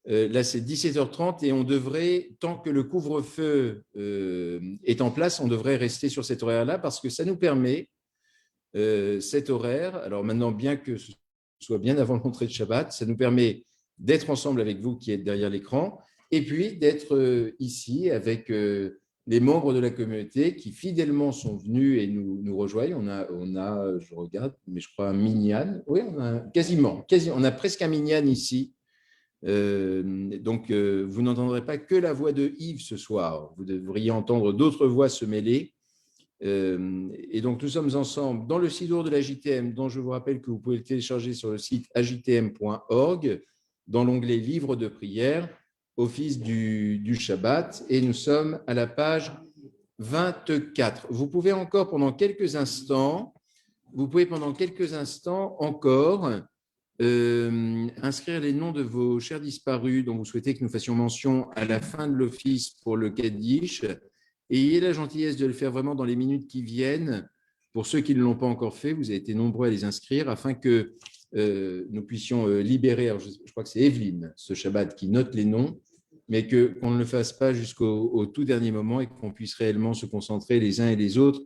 Là, c'est 17h30 et on devrait, tant que le couvre-feu est en place, on devrait rester sur cet horaire-là parce que ça nous permet, cet horaire, alors maintenant, bien que ce soit bien avant l'entrée de Shabbat, ça nous permet d'être ensemble avec vous qui êtes derrière l'écran et puis d'être ici avec les membres de la communauté qui fidèlement sont venus et nous rejoignent. On a, je regarde, mais je crois un minyan. Oui, on a quasiment, on a presque un minyan ici. Donc, vous n'entendrez pas que la voix de Yves ce soir. Vous devriez entendre d'autres voix se mêler. Et donc, nous sommes ensemble dans le Sidour de la JTM, dont je vous rappelle que vous pouvez le télécharger sur le site ajtm.org, dans l'onglet Livres de prière, Office du Shabbat. Et nous sommes à la page 24. Vous pouvez pendant quelques instants encore inscrire les noms de vos chers disparus dont vous souhaitez que nous fassions mention à la fin de l'office pour le Kaddish. Et ayez la gentillesse de le faire vraiment dans les minutes qui viennent. Pour ceux qui ne l'ont pas encore fait, vous avez été nombreux à les inscrire afin que nous puissions libérer, alors je crois que c'est Evelyne, ce Shabbat, qui note les noms, mais qu'on ne le fasse pas jusqu'au tout dernier moment et qu'on puisse réellement se concentrer les uns et les autres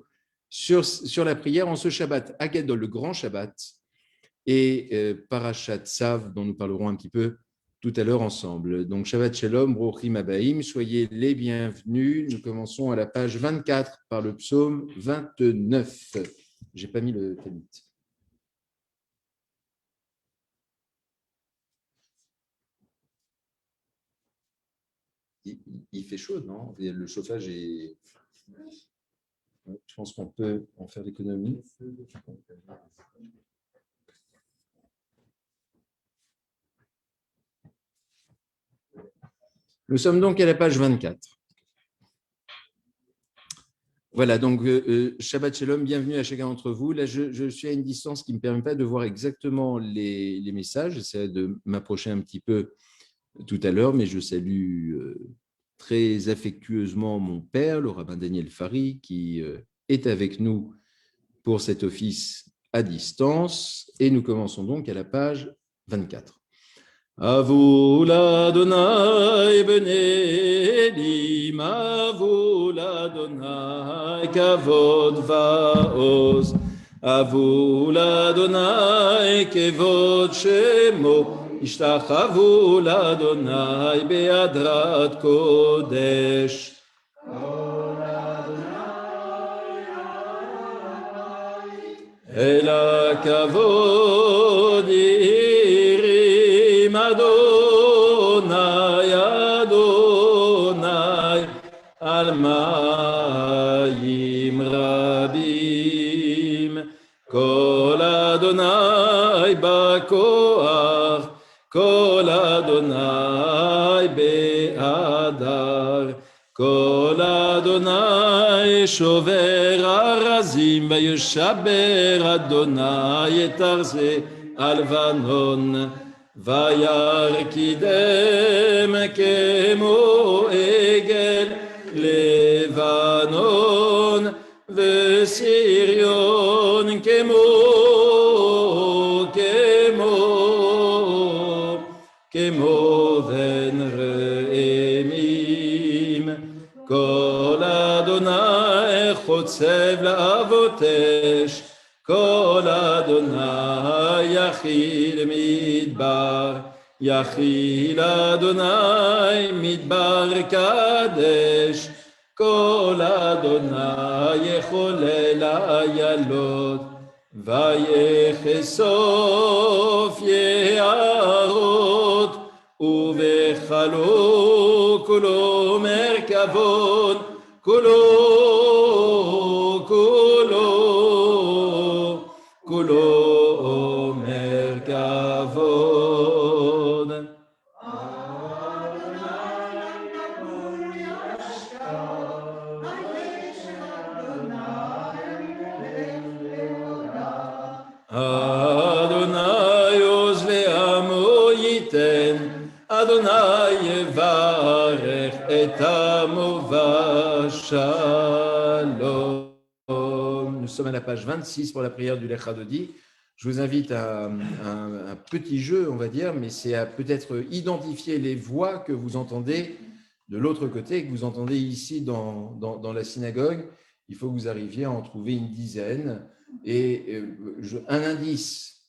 sur la prière en ce Shabbat Agadol, le grand Shabbat, et Parashat Tzav, dont nous parlerons un petit peu tout à l'heure ensemble. Donc, Shabbat Shalom, Brochim Abaim, soyez les bienvenus. Nous commençons à la page 24 par le psaume 29. Je n'ai pas mis le tamit. Il fait chaud, non? Le chauffage est... Je pense qu'on peut en faire l'économie. Nous sommes donc à la page 24. Voilà, donc Shabbat Shalom, bienvenue à chacun d'entre vous. Là, je suis à une distance qui ne me permet pas de voir exactement les messages. J'essaierai de m'approcher un petit peu tout à l'heure, mais je salue très affectueusement mon père, le rabbin Daniel Fari, qui est avec nous pour cet office à distance. Et nous commençons donc à la page 24. Avu l'Adonai b'nei Elim, avu l'Adonai kavod va'oz, avu l'Adonai kevod shemo, ishtachavu l'Adonai be'adrat kodesh. El hakavod Adonai, Adonai, Almayim Rabim, Kol Adonai Bakoach, Kol Adonai Be'adar, Kol Adonai Shover Arazim, Vayoshaber Adonai et Arze Alvanon. וירקידם כמו עגל לבנון וסריון כמו בן ראמים כל אדוני חוצב לאבותש כל אדוני יחיל מדבר, יחיל אדוני מדבר קדש, כל אדוני יחולל איילות, ויחשוף יערות, ובכלו כולו מרכבון, כולו מרכבון. אדוני עוז לעמו ייתן, אדוני יברך את עמו ושלום. Nous sommes à la page 26 pour la prière du Lech Hadodi. je vous invite à un petit jeu, on va dire, mais c'est à peut-être identifier les voix que vous entendez de l'autre côté, que vous entendez ici dans la synagogue. Il faut que vous arriviez à en trouver une dizaine. Et un indice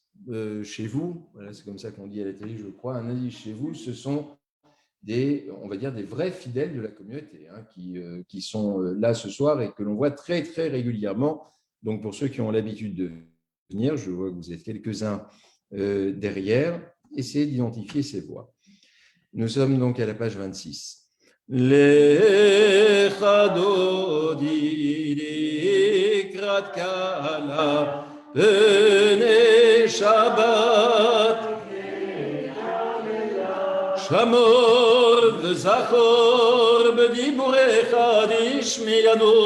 chez vous, voilà, c'est comme ça qu'on dit à la télé, je crois, un indice chez vous, ce sont on va dire, des vrais fidèles de la communauté qui sont là ce soir et que l'on voit très, très régulièrement. Donc, pour ceux qui ont l'habitude de venir, je vois que vous êtes quelques-uns derrière, essayez d'identifier ces voix. Nous sommes donc à la page 26. Lecha dodi likrat kala b'nei Shabbat Shamor v'zachor b'diburecha d'ishmiyanu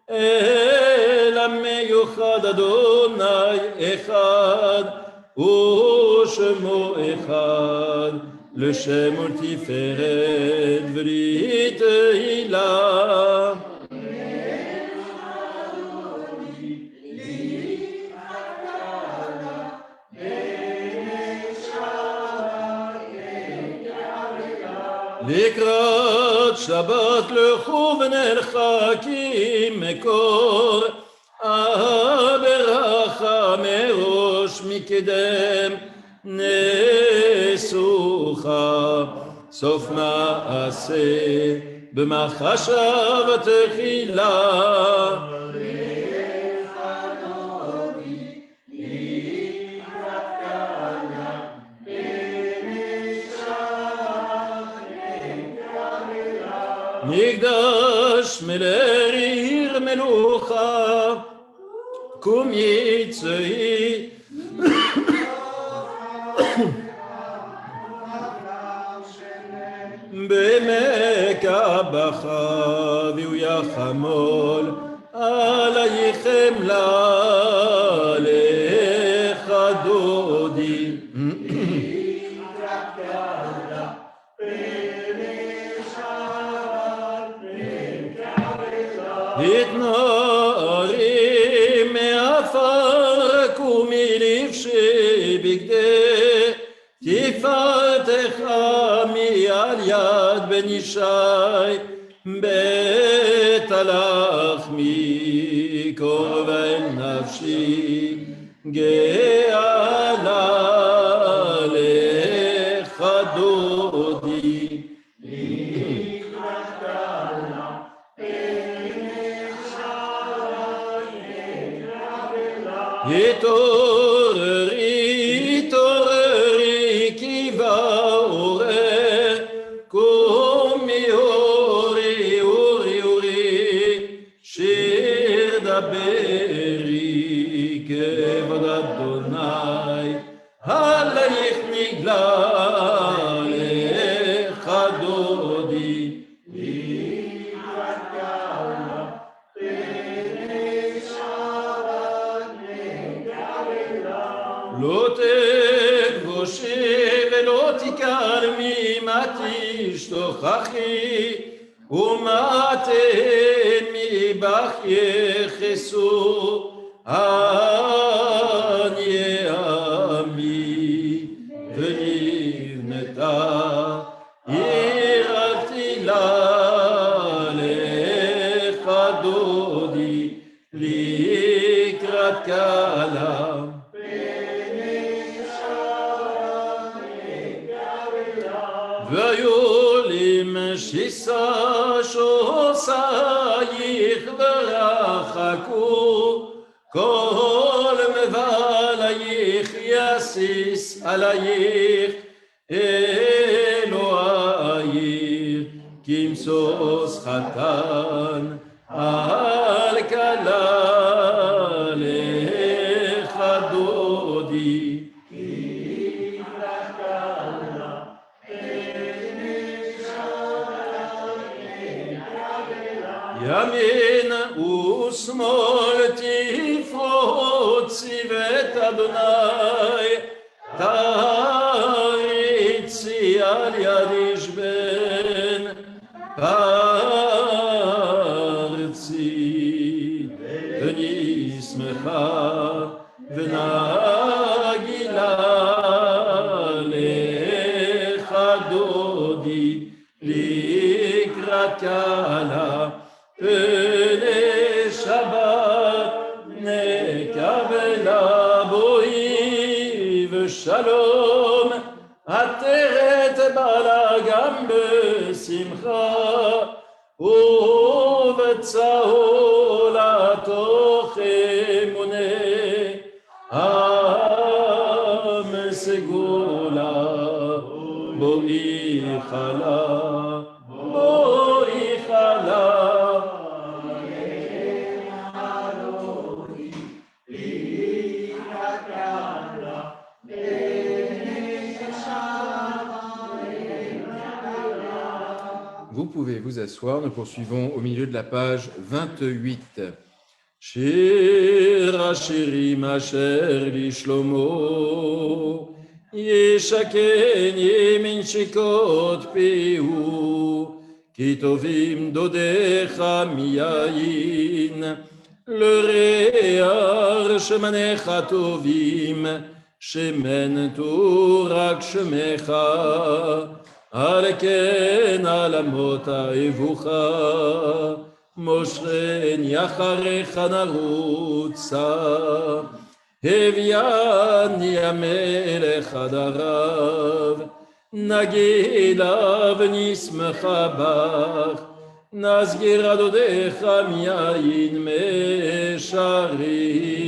el ha'meyuchad Adonai echad u'shemo echad l'shem u'tiferet v'rit hilah. לקראת שבת לכו ונרחקים מקור הברכה מראש מקדם נסוכה סוף מעשה במחשבה תחילה מקדש מלעיר מלוכה קום יצאי בעמק הבכה והוא יחמול עלייך חמלה לך דודי התנערי מעפר קומי לבשי בגדי תפארתך מעל יד בן ישי בית הלחמי קורבן נפשי גאלה לך דודי התעוררי, התעוררי, כי בא עורר, קומי אורי, אורי, אורי, שיר דברי, כבוד אדוני, עלייך נגלה, לך דודי. לא תגבושי ולא תכרמי מה תשתוכחי ומה תן מבך יחסו עניי עמי ונבנתה עיר עתילה לך דודי לקראת כלה ויולים שיסה שוסייך ורחקו כל מבלייך יסיס עלייך אלוהייך כמסוס חתן על כלה לך דודי ימין ושמאל תפרוצי ואת אדוני תריצי על יד איש בן פרצי ונשמחה ונעשה דודי לקראת קהלה ולשבת נקבלה בואי ושלום עטרת בעלה גם בשמחה ובצהולתו אמונה עם סגולה בואי חלה בואי חלה Vous pouvez vous asseoir, nous poursuivons au milieu de la page 28. שיר השירים אשר לשלמה ישכן ימין שקות פיהו כי טובים דודיך מיין לרער שמניך טובים שמן תורק שמך על כן על אמות אהבוך מושכני אחריך נרוצה הביאני המלך עד ערב נגילה ונשמחה בך נסגיר דודיך מיין משרים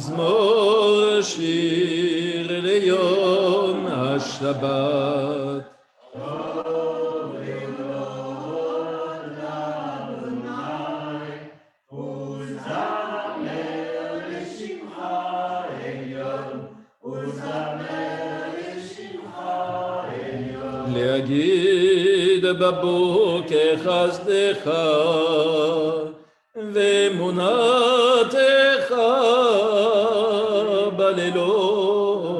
מזמור שיר ליום השבת להגיד בבוקר חסדך ואמונתך בלילות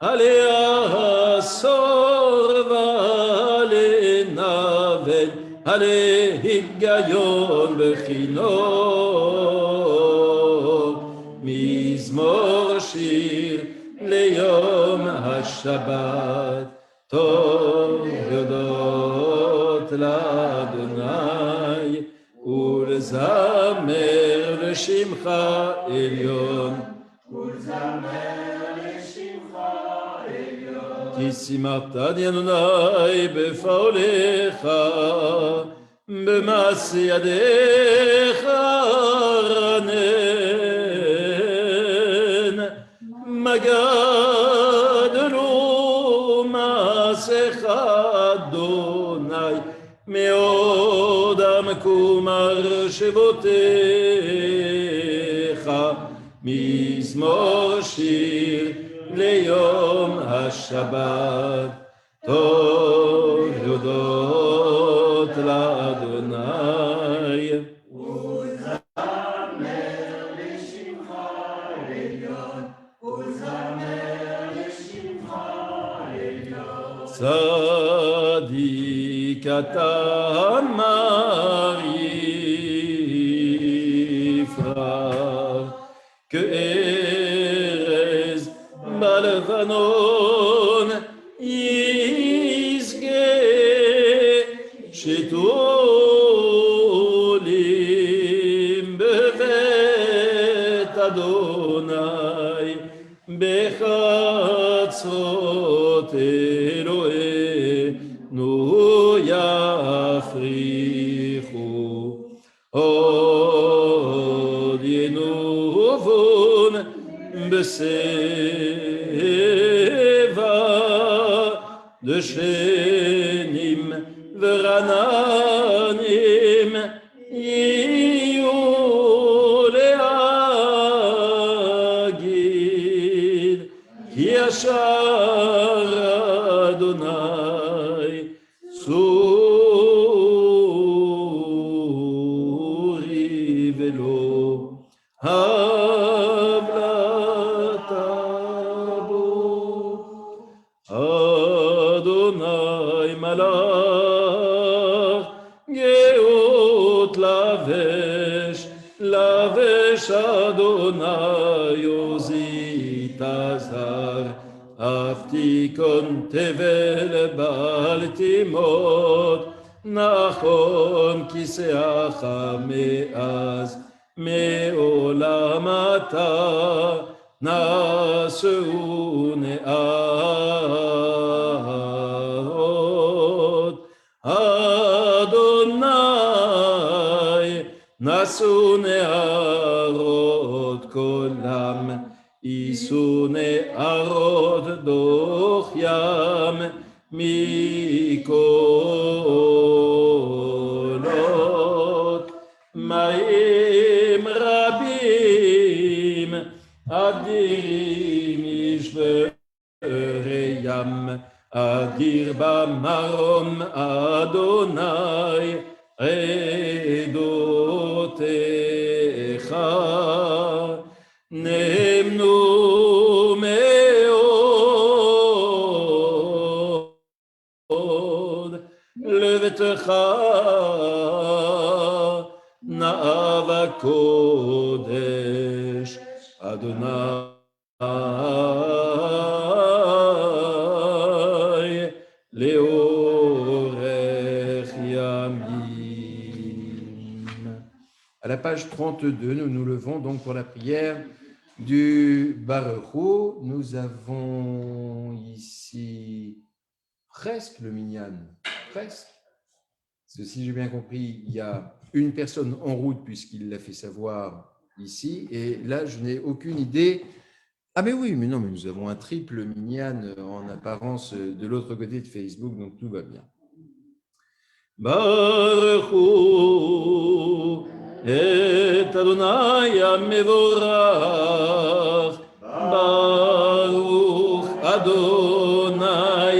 עליה עשור ועלי נבל עלי היגיון בכינור מזמור שיר ליום השבת טוב יודות לאדוני ולזמר לשמך עליון כי שימחתני אדוני בפועלך במעשה ידיך רנן מגדלו מעשיך אדוני מאוד עמקו מחשבותיך מזמור שיר ליום השבת טוב יודות לאדוני ולזמר לשמך עליון ולזמר לשמך עליון צדיק אתה אמר יפרח כארז בלבנון יזכה שתולים בבית אדוני בחצרות אלוהינו יפריחו עוד ינובון בשיבה דשנים ורעננים יהיו להגיד כי ישר אדוני צורי ולא אדוני מלך גאות לבש אדוני Adonai Ozi Tazar Aftikon Tevel Baltimot Nachon Kiseacha Meaz Me'olam Ata Nasu Ne'arot Adonai Nasu Ne'arot Kolam Isu Ne'arot Doch Yam Mikolot Maim Rabim Adirim Ishvereyam Adir Bamarom Adonai Edotecha Nemnu Meod Levetecha Na'ava Kodesh Adonai Leorech Yamim. À la page 32, nous nous levons donc pour la prière du Baruch Hu. Nous avons ici presque le minyan, presque. Parce que si j'ai bien compris, il y a une personne en route puisqu'il l'a fait savoir ici. Et là, je n'ai aucune idée. Ah mais oui, mais non, mais nous avons un triple minyan en apparence de l'autre côté de Facebook, donc tout va bien. Baruch Hu et Adonai HaMevorach Baruch Adonai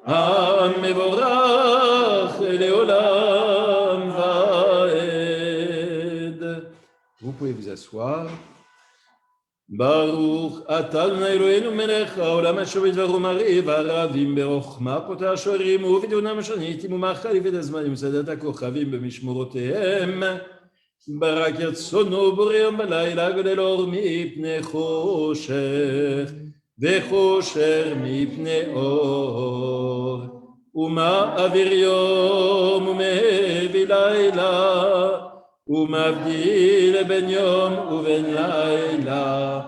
HaMevorach Leolam Vaed. Vous pouvez vous asseoir. ברוך אתה אדוני אלוהינו מלך העולם אשר בדברו מראה והרבים ברוחמה פותח שוערים ובדיונם השניתים ומאכלים את הזמנים וסדת הכוכבים במשמורותיהם ברק ירצונו בורא יום בלילה גודל אור מפני חושך וחושר מפני אור ומעביר יום ומהביא לילה ומבדיל בין יום ובין לילה,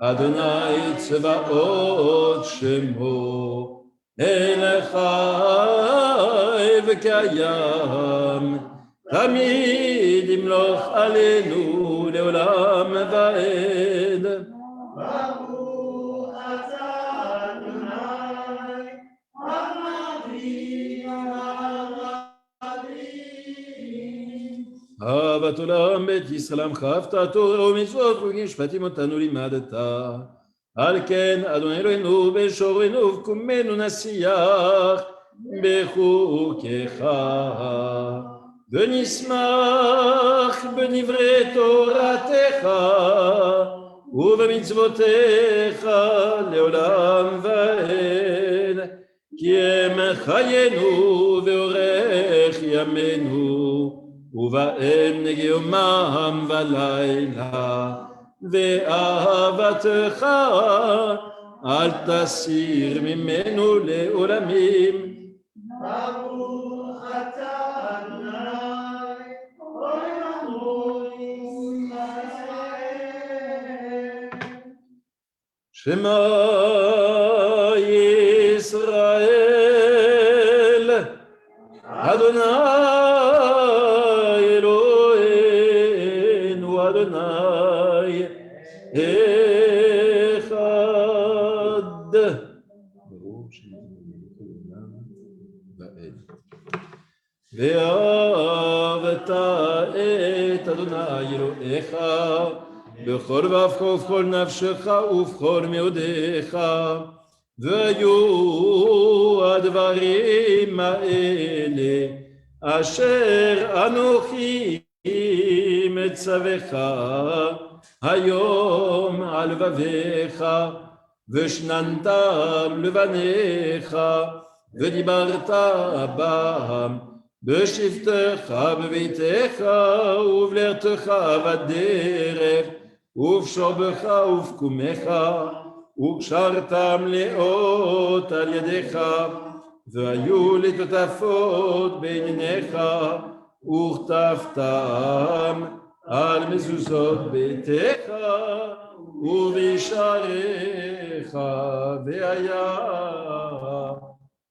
אדוני צבאות שמו, מלך חי וקיים, תמיד ימלוך עלינו לעולם ועד. ברוך אתה אדוני, הנביא אהבת עולם בית ישראל חפת תורה ומצוות חוקים משפטים אותנו לימדת על כן אדוני אלוהינו בשורנו ובקומנו נשיח בחוקיך ונשמח בדברי תורתך ובמצוותיך לעולם ועד כי הם חיינו ואורך ימינו ובהם נגי יומם ולילה, ואהבתך אל תסיר ממנו לעולמים. ברוך אתה אדוני, אוי אלוהים ישראל. שמע ישראל, אדוני אדוני אחד. ואהבת את אדוני אלוהיך בכל לבבך ובכל נפשך ובכל מאודיך והיו הדברים האלה אשר אנוכי מצווך היום על לבביך ושננתם לבניך ודיברת בם בשבתך בביתך ובלרתך בדרך ובשורבך ובקומך, וקשרתם לאות על ידיך, והיו לטוטפות בין עיניך, וכתבתם על מזוזות ביתך ובשעריך, והיה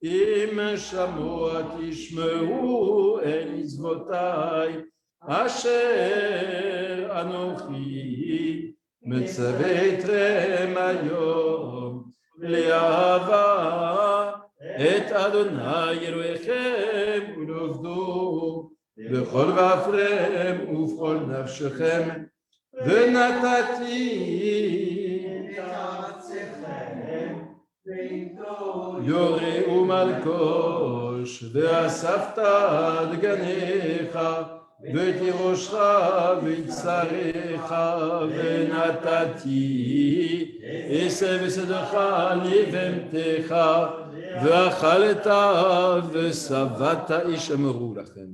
אם שמוע תשמעו אל מצוותיי אשר אנוכי מצווה אתכם היום לאהבה את אדוני אלוהיכם ולעובדו בכל ואפרם ובכל נפשכם, ונתתי את ארצכם יורה ומלקוש, ואספת דגניך ותירושך ויצריך, ונתתי עשב ושדך לבהמתך, ואכלת ושבעת ישמרו לכם.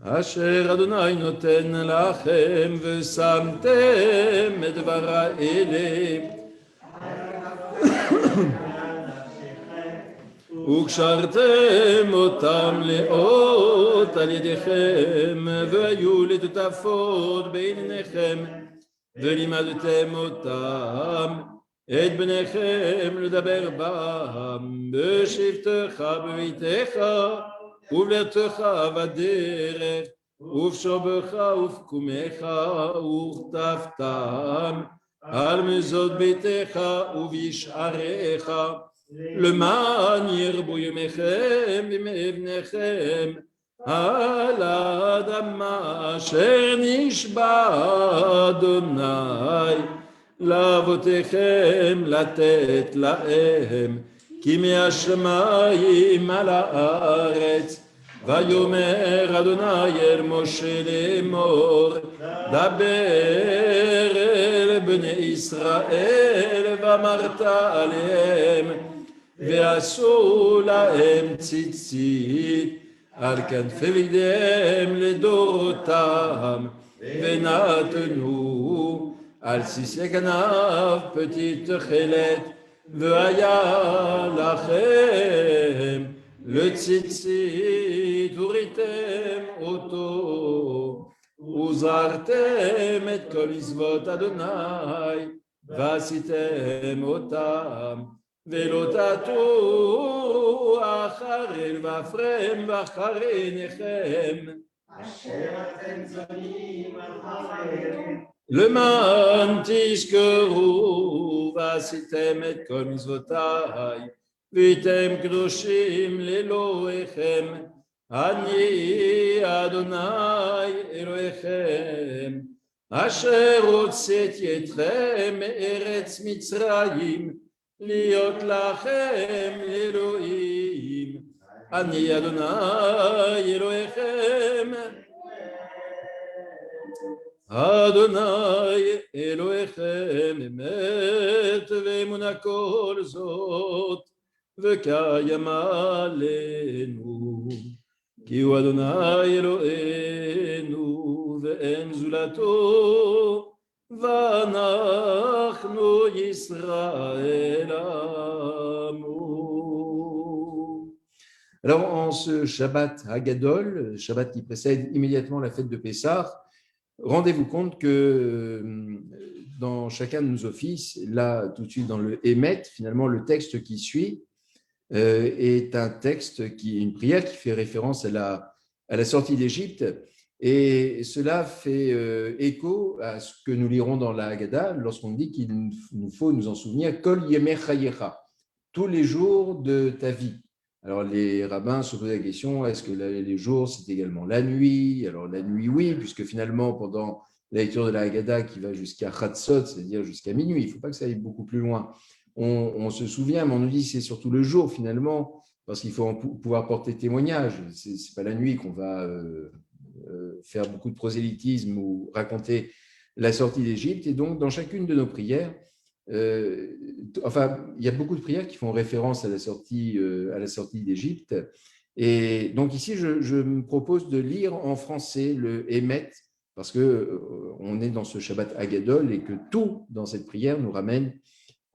אשר אדוני נותן לכם, ושמתם את דבר האלה וקשרתם אותם לאות על ידיכם, והיו לטוטפות בין עיניכם, ולימדתם אותם את בניכם לדבר בם בשבתך בביתך ובלכתך בדרך ובשובך ובקומך, וכתבתם על מזוזות ביתך ובשעריך, למען ירבו ימיכם וימי בניכם על האדמה אשר נשבע אדוני לאבותיכם לתת להם, כי מהשמיים על הארץ. ויאמר אדוני אל משה לאמור, דבר אל בני ישראל ואמרת עליהם, ועשו להם ציצית על כנפי בגדיהם לדורותם, ונתנו על סיסי כנף פתית תכלת, והיה לכם לציצית וריתם אותו, וזרתם את כל מצוות אדוני ועשיתם אותם, ולא תטעו אחרי ואפרם ואחרי עיניכם אשר אתם זונים אחריהם, למען תזכרו ועשיתם את כל מצוותיי והייתם קדושים לאלוהיכם, אני אדוני אלוהיכם אשר הוצאתי אתכם מארץ מצרים להיות לכם אלוהים, אני אדוני אלוהיכם, אדוני אלוהיכם אמת ואמונה כל זאת, וקיים עלינו, כי הוא אדוני אלוהינו ואין זולתו, ואנחנו ישראל עמו. Alors, en ce Shabbat Hagadol, le Shabbat qui précède immédiatement la fête de Pessah, rendez-vous compte que dans chacun de nos offices, là, tout de suite dans le Hémet, finalement, le texte qui suit est un texte qui est une prière qui fait référence à la sortie d'Égypte. Et cela fait écho à ce que nous lirons dans la Haggadah lorsqu'on dit qu'il nous faut nous en souvenir, Kol Yemei Chayecha, tous les jours de ta vie. Alors les rabbins se posent la question, est-ce que les jours c'est également la nuit? Alors la nuit oui, puisque finalement pendant la lecture de la Haggadah qui va jusqu'à Chatzot, c'est-à-dire jusqu'à minuit, il ne faut pas que ça aille beaucoup plus loin. On se souvient, mais on nous dit c'est surtout le jour finalement, parce qu'il faut pouvoir porter témoignage. Ce n'est pas la nuit qu'on va faire beaucoup de prosélytisme ou raconter la sortie d'Égypte. Et donc, dans chacune de nos prières, il y a beaucoup de prières qui font référence à la sortie d'Égypte. Et donc ici, je me propose de lire en français le Hémet, parce qu'on est dans ce Shabbat Hagadol et que tout dans cette prière nous ramène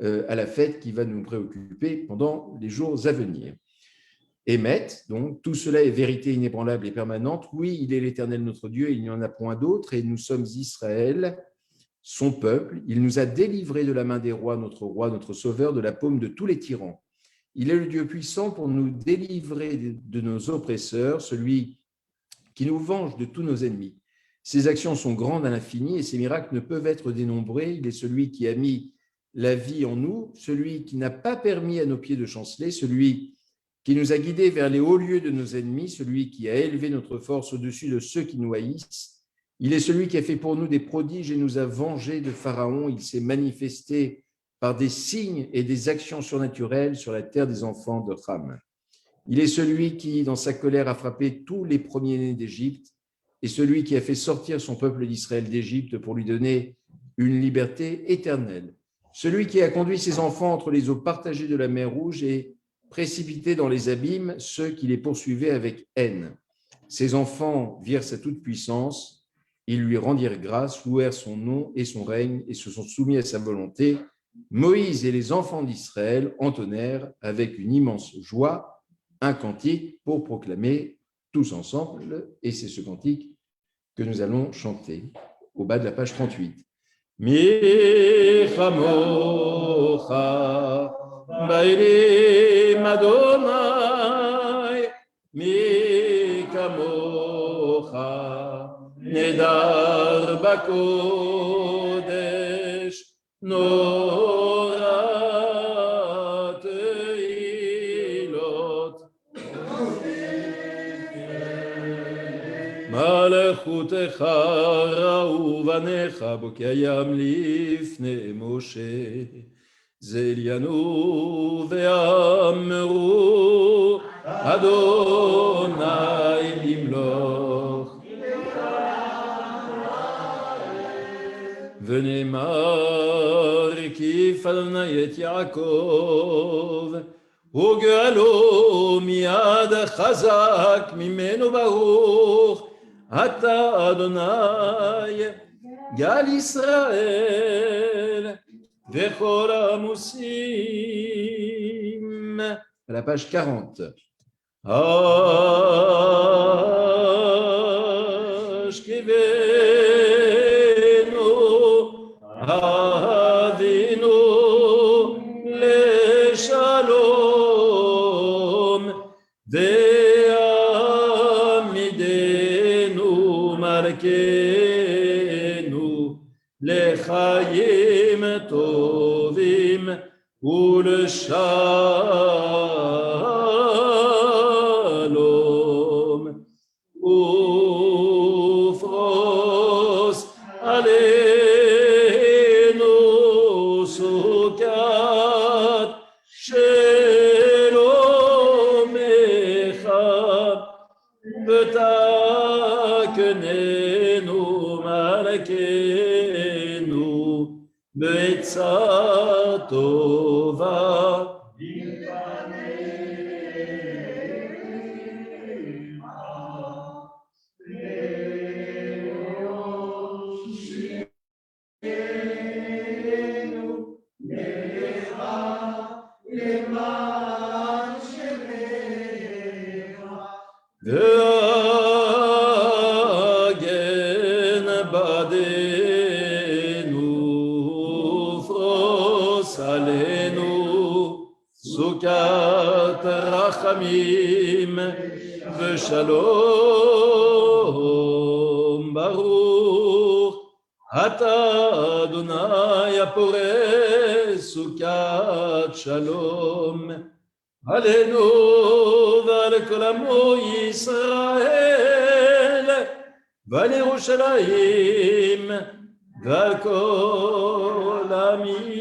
à la fête qui va nous préoccuper pendant les jours à venir. Hémet, donc tout cela est vérité inébranlable et permanente. Oui, il est l'Éternel notre Dieu, il n'y en a point d'autre, et nous sommes Israël, son peuple. Il nous a délivrés de la main des rois, notre sauveur, de la paume de tous les tyrans. Il est le Dieu puissant pour nous délivrer de nos oppresseurs, celui qui nous venge de tous nos ennemis. Ses actions sont grandes à l'infini et ses miracles ne peuvent être dénombrés. Il est celui qui a mis la vie en nous, celui qui n'a pas permis à nos pieds de chanceler, celui qui nous a guidés vers les hauts lieux de nos ennemis, celui qui a élevé notre force au-dessus de ceux qui nous haïssent. Il est celui qui a fait pour nous des prodiges et nous a vengés de Pharaon. Il s'est manifesté par des signes et des actions surnaturelles sur la terre des enfants de Ham. Il est celui qui, dans sa colère, a frappé tous les premiers-nés d'Égypte et celui qui a fait sortir son peuple d'Israël d'Égypte pour lui donner une liberté éternelle. Celui qui a conduit ses enfants entre les eaux partagées de la mer Rouge et précipité dans les abîmes ceux qui les poursuivaient avec haine. Ses enfants virent sa toute-puissance, ils lui rendirent grâce, louèrent son nom et son règne et se sont soumis à sa volonté. Moïse et les enfants d'Israël entonnèrent avec une immense joie un cantique pour proclamer tous ensemble, et c'est ce cantique que nous allons chanter au bas de la page 38. Mi chamocha bairim Adonai, mi kamocha nedar bakodesh norat ilot מלכותך ראו בניך בוקיים לפני משה זליינו ואמרו אדוני ימלוך ונאמר כי פלנה את יעקב וגאלו מיד חזק ממנו ברוך אתה אדוני גל ישראל וכל עמוסים. À la page 40. אשכבנו אבינו לשלום ועמידנו מלכנו לחיים טובים ולשלום ופרוס עלינו סוכת שלומך ותקננו מלכנו בעצה טובה. והגן בדנו פרוס עלינו סוכת רחמים ושלום ברוך אתה אדוני הפורש סוכת שלום עלינו ועל כל עמו ישראל ועל ירושלים ועל כל העמים.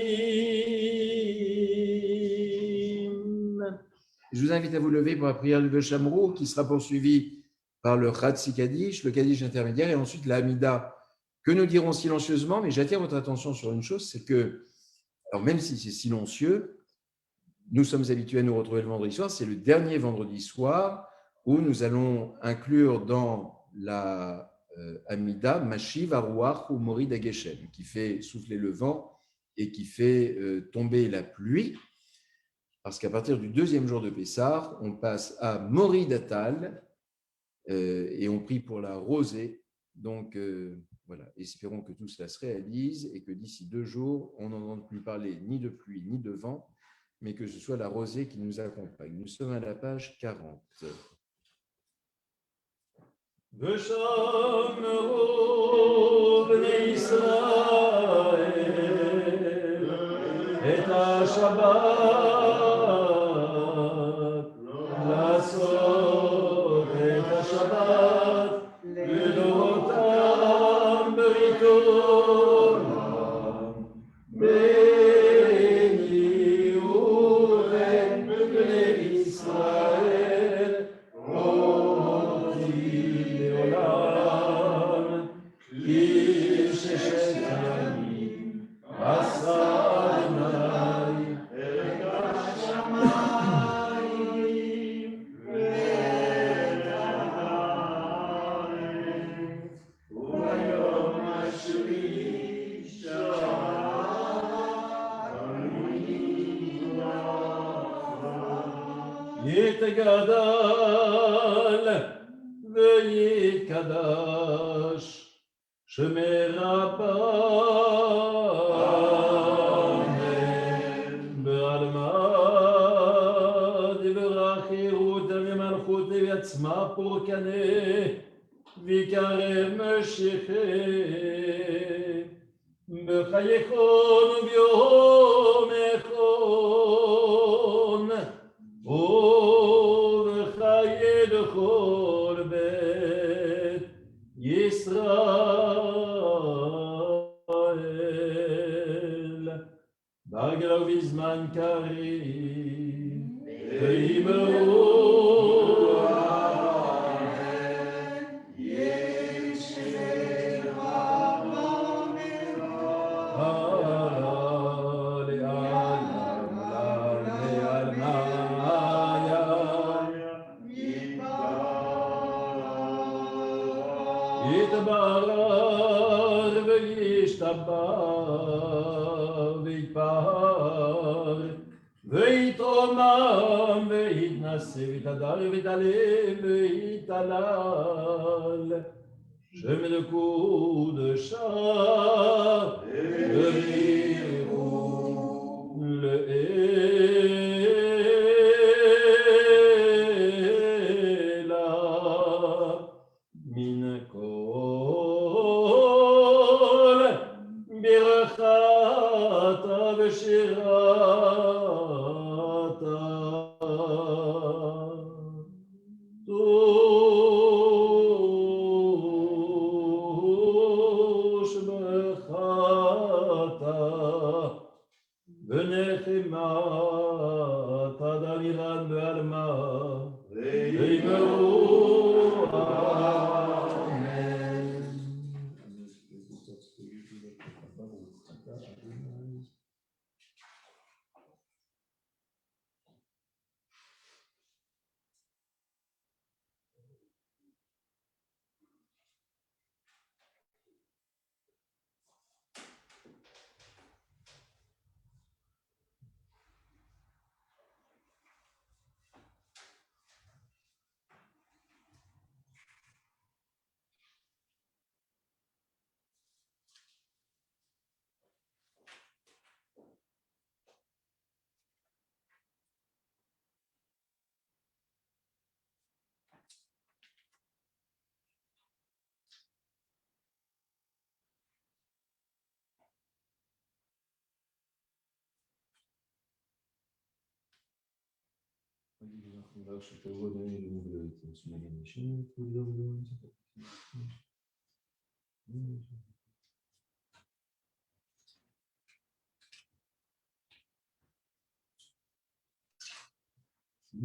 Je vous invite à vous lever pour la prière du Beshamrou qui sera poursuivie par le Chatsi Kaddish, le Kaddish intermédiaire et ensuite la Hamida que nous dirons silencieusement, mais j'attire votre attention sur une chose, c'est que, alors même si c'est silencieux, nous sommes habitués à nous retrouver le vendredi soir, c'est le dernier vendredi soir où nous allons inclure dans la Amida Mashiv Aruach ou Morid Ageshem, qui fait souffler le vent et qui fait tomber la pluie, parce qu'à partir du deuxième jour de Pessah, on passe à Morid Atal et on prie pour la rosée. Donc voilà, espérons que tout cela se réalise et que d'ici 2 jours, on n'entende plus parler ni de pluie ni de vent, mais que ce soit la rosée qui nous accompagne. Nous sommes à la page 40. ושמרו בני ישראל את השבת, לעשות את השבת לדורותם ברית עולם, ביני ובין בני ישראל אותי לעולם, כי ששת ימים עשה אדוני את השמיים ואת הארץ, וביום השביעי שבת יתגדל ויתקדש שמר אמן בעלמא דברך חירותה ומלכותה ועצמה פורקנה ויקרב משיחי בחייכון וביומכון ובחיי לכל בית ישראל בגלל ובזמן קריב ויאמרו יתברר וישתבח ויתפאר ויתרומם ויתנשא ויתהדר ויתעלה ויתהלל שם לקודשה בריחו לאלה מן כל ברכת ושירת תושבחת ונחמת דנירן בעלמא ויאמרו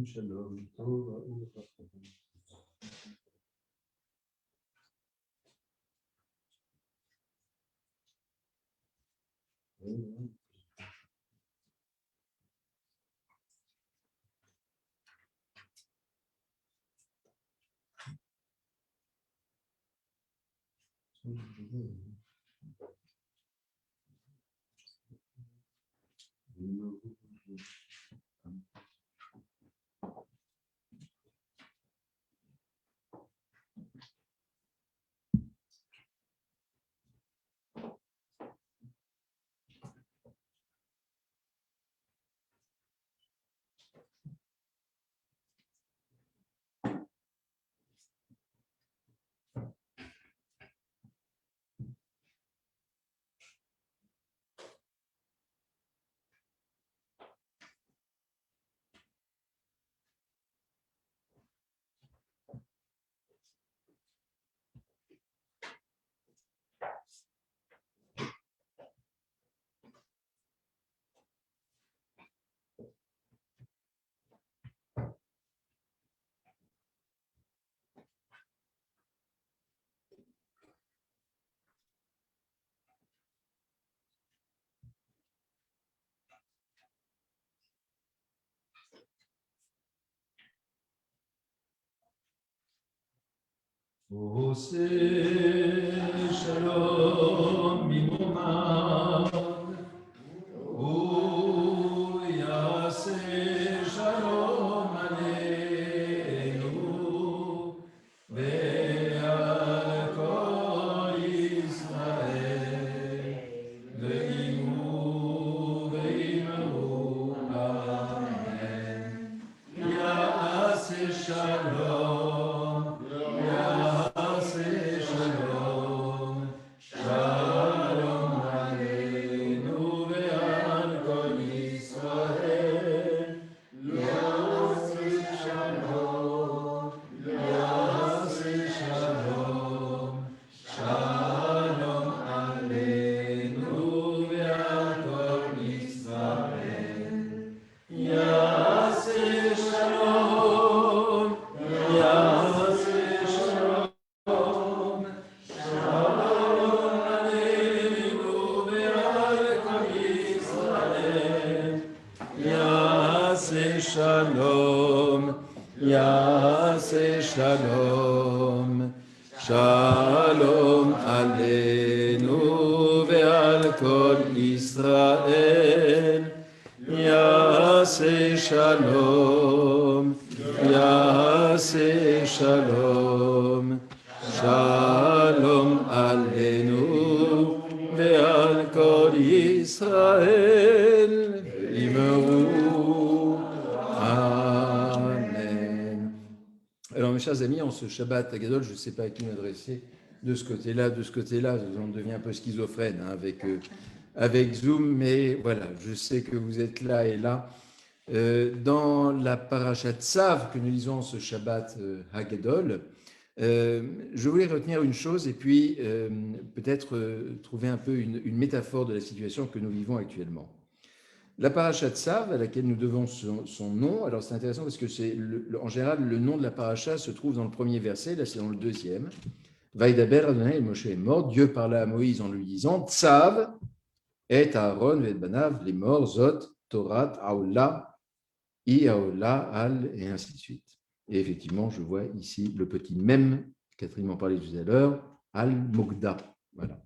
שלום טוב וברכה. Ose shalom mimumad, uyase shalom aleinu, ve'al kol Yisrael, ve'imu ve'imu amen. Ya'ase shalom, ya'ase shalom, shalom aleinu ve'al kol Yisrael. Ya'ase shalom, ya'ase shalom, shalom aleinu ve'al kol Yisrael. Ya'ase shalom, ya'ase shalom, shalom aleinu ve'al kol Yisrael. Ya'ase shalom, ya'ase shalom, shalom aleinu ve'al kol Yisrael. Ya'ase shalom, ya'ase shalom, shalom aleinu ve'al kol Yisrael. Imeru. Amen. Alors mes chers amis, en ce Shabbat Hagadol, je ne sais pas à qui m'adresser, de ce côté-là, on devient un peu schizophrène avec Zoom, mais voilà, je sais que vous êtes là et là. Dans la parashat Tzav que nous lisons ce Shabbat Hagadol, je voulais retenir une chose et puis peut-être trouver un peu une métaphore de la situation que nous vivons actuellement. La parashat Tzav, à laquelle nous devons son nom, alors c'est intéressant parce que en général, le nom de la paracha se trouve dans le premier verset, là c'est dans le deuxième. Vaïdaber Adonai Moshe est mort, Dieu parla à Moïse en lui disant Tzav et Aaron et Banav, les morts, Zot, Torat, Aola, Iaola, Al, et ainsi de suite. Et effectivement, je vois ici le petit mème, Catherine m'en parlait tout à l'heure, Al Mogda. Voilà.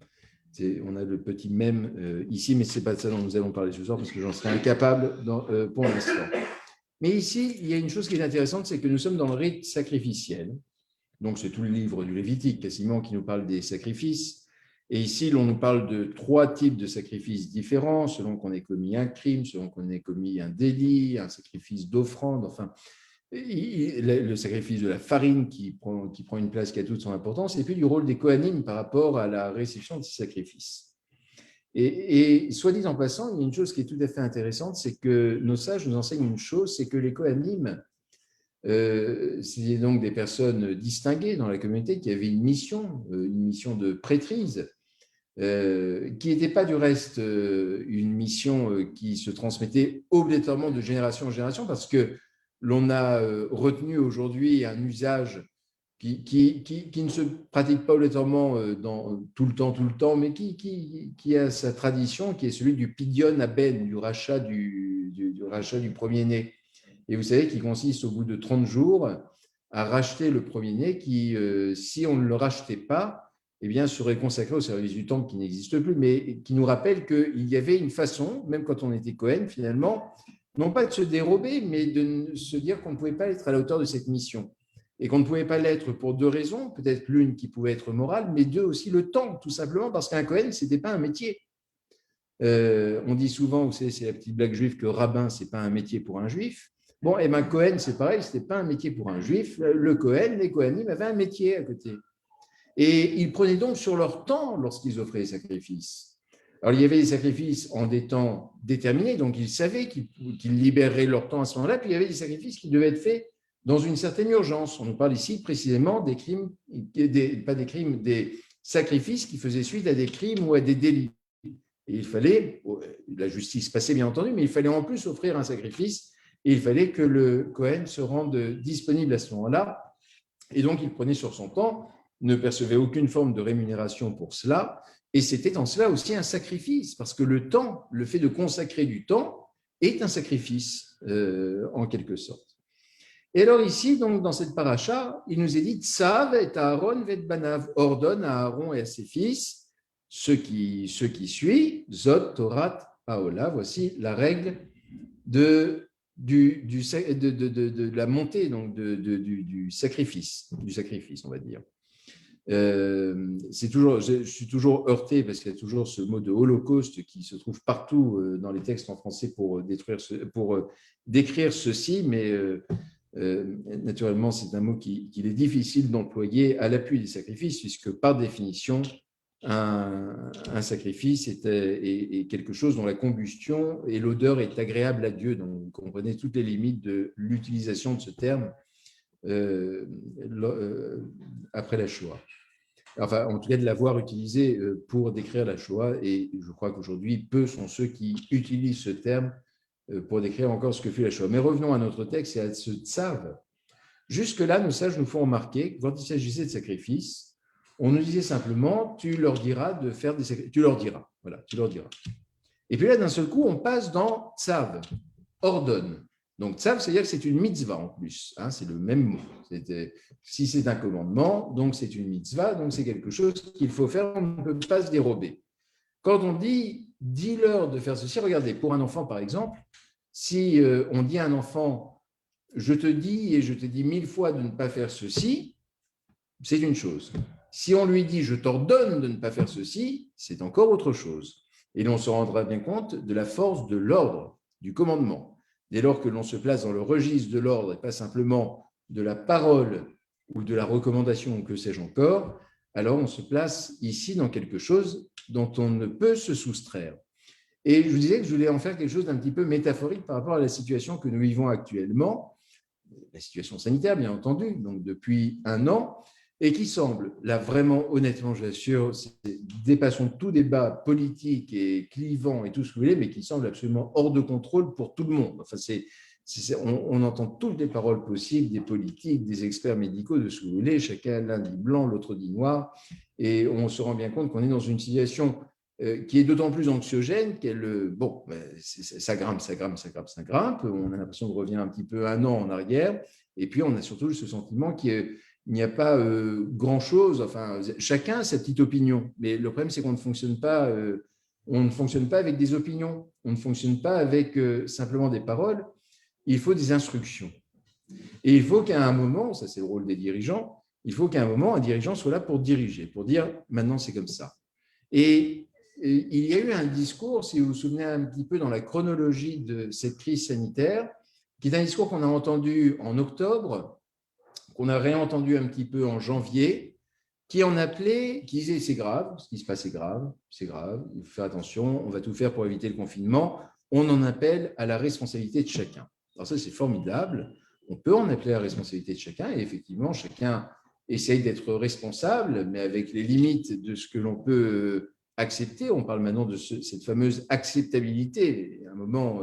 On a le petit mème ici, mais ce n'est pas de ça dont nous allons parler ce soir parce que j'en serais incapable pour l'instant. Mais ici, il y a une chose qui est intéressante, c'est que nous sommes dans le rite sacrificiel. Donc, c'est tout le livre du Lévitique, quasiment, qui nous parle des sacrifices. Et ici, l'on nous parle de 3 types de sacrifices différents, selon qu'on ait commis un crime, selon qu'on ait commis un délit, un sacrifice d'offrande, enfin, le sacrifice de la farine qui prend une place qui a toute son importance, et puis du rôle des Kohanim par rapport à la réception de ces sacrifices. Et soit dit en passant, il y a une chose qui est tout à fait intéressante, c'est que nos sages nous enseignent une chose, c'est que les Kohanim, c'est donc des personnes distinguées dans la communauté qui avaient une mission de prêtrise, qui n'était pas du reste une mission qui se transmettait obligatoirement de génération en génération, parce que l'on a retenu aujourd'hui un usage qui ne se pratique pas obligatoirement tout le temps, mais qui a sa tradition, qui est celui du pidyon aben, du rachat du premier-né. Et vous savez qu'il consiste au bout de 30 jours à racheter le premier-né qui, si on ne le rachetait pas, eh bien, seraient consacrés au service du temple qui n'existe plus, mais qui nous rappelle qu'il y avait une façon, même quand on était Cohen, finalement, non pas de se dérober, mais de se dire qu'on ne pouvait pas être à la hauteur de cette mission. Et qu'on ne pouvait pas l'être pour deux raisons, peut-être l'une qui pouvait être morale, mais deux aussi le temps, tout simplement, parce qu'un Cohen, ce n'était pas un métier. On dit souvent, vous savez, c'est la petite blague juive, que rabbin, ce n'est pas un métier pour un juif. Bon, et bien Cohen, c'est pareil, ce n'était pas un métier pour un juif. Le Cohen, les Cohanim avaient un métier à côté. Et ils prenaient donc sur leur temps lorsqu'ils offraient les sacrifices. Alors, il y avait des sacrifices en des temps déterminés, donc ils savaient qu'ils libéreraient leur temps à ce moment-là, puis il y avait des sacrifices qui devaient être faits dans une certaine urgence. On nous parle ici précisément des crimes, pas des crimes, des sacrifices qui faisaient suite à des crimes ou à des délits. Et il fallait, la justice passait bien entendu, mais il fallait en plus offrir un sacrifice et il fallait que le Cohen se rende disponible à ce moment-là. Et donc, il prenait sur son temps, ne percevait aucune forme de rémunération pour cela. Et c'était en cela aussi un sacrifice, parce que le temps, le fait de consacrer du temps, est un sacrifice en quelque sorte. Et alors ici, donc, dans cette paracha, il nous est dit « Tsav et Aaron vet banav » ordonne à Aaron et à ses fils ce qui suit, Zot Torat Haola, voici la règle de la montée donc du sacrifice, on va dire. Je suis toujours heurté parce qu'il y a toujours ce mot de holocauste qui se trouve partout dans les textes en français pour décrire ceci, mais naturellement, c'est un mot qu'il est difficile d'employer à l'appui des sacrifices, puisque par définition, un sacrifice est quelque chose dont la combustion et l'odeur est agréable à Dieu. Donc, vous comprenez toutes les limites de l'utilisation de ce terme après la Shoah. Enfin, en tout cas, de l'avoir utilisé pour décrire la Shoah. Et je crois qu'aujourd'hui, peu sont ceux qui utilisent ce terme pour décrire encore ce que fut la Shoah. Mais revenons à notre texte et à ce tsav. Jusque-là, nos sages nous font remarquer que quand il s'agissait de sacrifices, on nous disait simplement, tu leur diras de faire des sacrifices. Tu leur diras. Voilà, tu leur diras. Et puis là, d'un seul coup, on passe dans tsav, ordonne. Donc, tsav, c'est-à-dire que c'est une mitzvah en plus. Hein, c'est le même mot. Si c'est un commandement, donc c'est une mitzvah, donc c'est quelque chose qu'il faut faire, on ne peut pas se dérober. Quand on dit, dis-leur de faire ceci, regardez, pour un enfant, par exemple, si on dit à un enfant, je te dis et je te dis 1000 fois de ne pas faire ceci, c'est une chose. Si on lui dit, je t'ordonne de ne pas faire ceci, c'est encore autre chose. Et l'on se rendra bien compte de la force de l'ordre, du commandement. Dès lors que l'on se place dans le registre de l'ordre et pas simplement de la parole ou de la recommandation ou que sais-je encore, alors on se place ici dans quelque chose dont on ne peut se soustraire. Et je vous disais que je voulais en faire quelque chose d'un petit peu métaphorique par rapport à la situation que nous vivons actuellement, la situation sanitaire bien entendu, donc depuis un an, et qui semble, là vraiment honnêtement je l'assure, dépassons tout débat politique et clivant et tout ce que vous voulez, mais qui semble absolument hors de contrôle pour tout le monde. Enfin, on entend toutes les paroles possibles, des politiques, des experts médicaux, de ce que vous voulez, chacun, l'un dit blanc, l'autre dit noir, et on se rend bien compte qu'on est dans une situation qui est d'autant plus anxiogène ça grimpe, on a l'impression de revenir un petit peu un an en arrière, et puis on a surtout ce sentiment qu'il n'y a pas grand-chose, enfin, chacun a sa petite opinion, mais le problème c'est qu'on ne fonctionne pas avec des opinions, on ne fonctionne pas avec simplement des paroles, il faut des instructions. Et il faut qu'à un moment, ça c'est le rôle des dirigeants, il faut qu'à un moment, un dirigeant soit là pour diriger, pour dire maintenant c'est comme ça. Et il y a eu un discours, si vous vous souvenez un petit peu dans la chronologie de cette crise sanitaire, qui est un discours qu'on a entendu en octobre, qu'on a réentendu un petit peu en janvier, qui disait c'est grave, ce qui se passe c'est grave, il faut faire attention, on va tout faire pour éviter le confinement, on en appelle à la responsabilité de chacun. Alors ça c'est formidable, on peut en appeler à la responsabilité de chacun, et effectivement chacun essaye d'être responsable, mais avec les limites de ce que l'on peut accepter. On parle maintenant de cette fameuse acceptabilité. À un moment,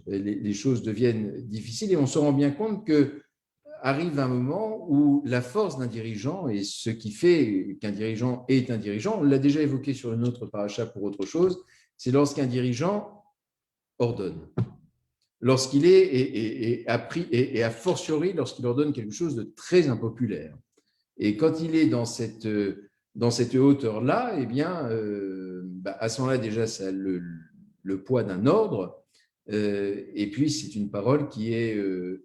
les choses deviennent difficiles et on se rend bien compte qu'arrive un moment où la force d'un dirigeant et ce qui fait qu'un dirigeant est un dirigeant, on l'a déjà évoqué sur une autre paracha pour autre chose, c'est lorsqu'un dirigeant ordonne. Lorsqu'il est appris et a fortiori lorsqu'il ordonne quelque chose de très impopulaire. Et quand il est dans cette dans cette hauteur-là, eh bien, à ce moment-là, déjà, ça a le poids d'un ordre, et puis c'est une parole qui est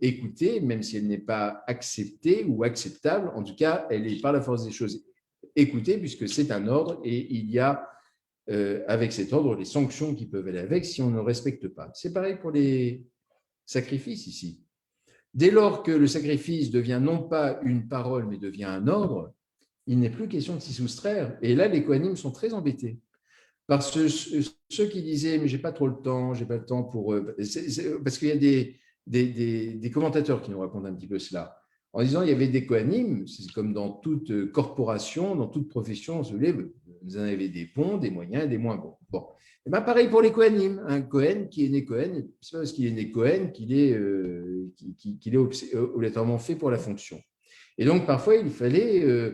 écoutée, même si elle n'est pas acceptée ou acceptable. En tout cas, elle est par la force des choses écoutée, puisque c'est un ordre, et il y a avec cet ordre les sanctions qui peuvent aller avec si on ne respecte pas. C'est pareil pour les sacrifices ici. Dès lors que le sacrifice devient non pas une parole, mais devient un ordre, il n'est plus question de s'y soustraire. Et là, les Kohanim sont très embêtés. Parce que ceux qui disaient, mais j'ai pas trop le temps, j'ai pas le temps pour. Parce qu'il y a des commentateurs qui nous racontent un petit peu cela. En disant, il y avait des Kohanim, c'est comme dans toute corporation, dans toute profession, vous voulez, vous en avez des bons, des moyens et des moins bons. Bon. Et bien, pareil pour les Kohanim. Un Kohen qui est né Kohen, c'est pas parce qu'il est né Kohen qu'il est, qu'il est obligatoirement fait pour la fonction. Et donc, parfois, il fallait.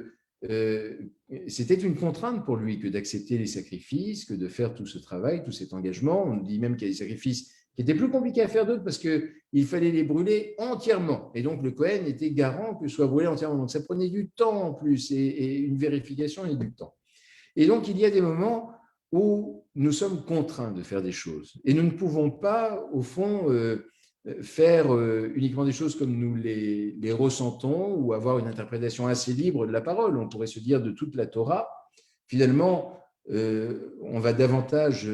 C'était une contrainte pour lui que d'accepter les sacrifices, que de faire tout ce travail, tout cet engagement. On dit même qu'il y a des sacrifices qui étaient plus compliqués à faire d'autres parce qu'il fallait les brûler entièrement. Et donc, le Kohen était garant que ce soit brûlé entièrement. Donc, ça prenait du temps en plus et une vérification et du temps. Et donc, il y a des moments où nous sommes contraints de faire des choses. Et nous ne pouvons pas, au fond, faire uniquement des choses comme nous les ressentons ou avoir une interprétation assez libre de la parole. On pourrait se dire de toute la Torah, finalement, on va davantage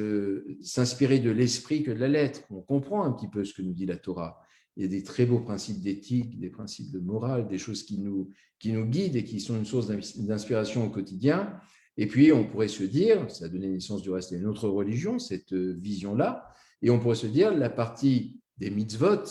s'inspirer de l'esprit que de la lettre. On comprend un petit peu ce que nous dit la Torah. Il y a des très beaux principes d'éthique, des principes de morale, des choses qui nous guident et qui sont une source d'inspiration au quotidien. Et puis, on pourrait se dire, ça a donné naissance du reste à une autre religion, cette vision-là, et on pourrait se dire, la partie des mitzvot,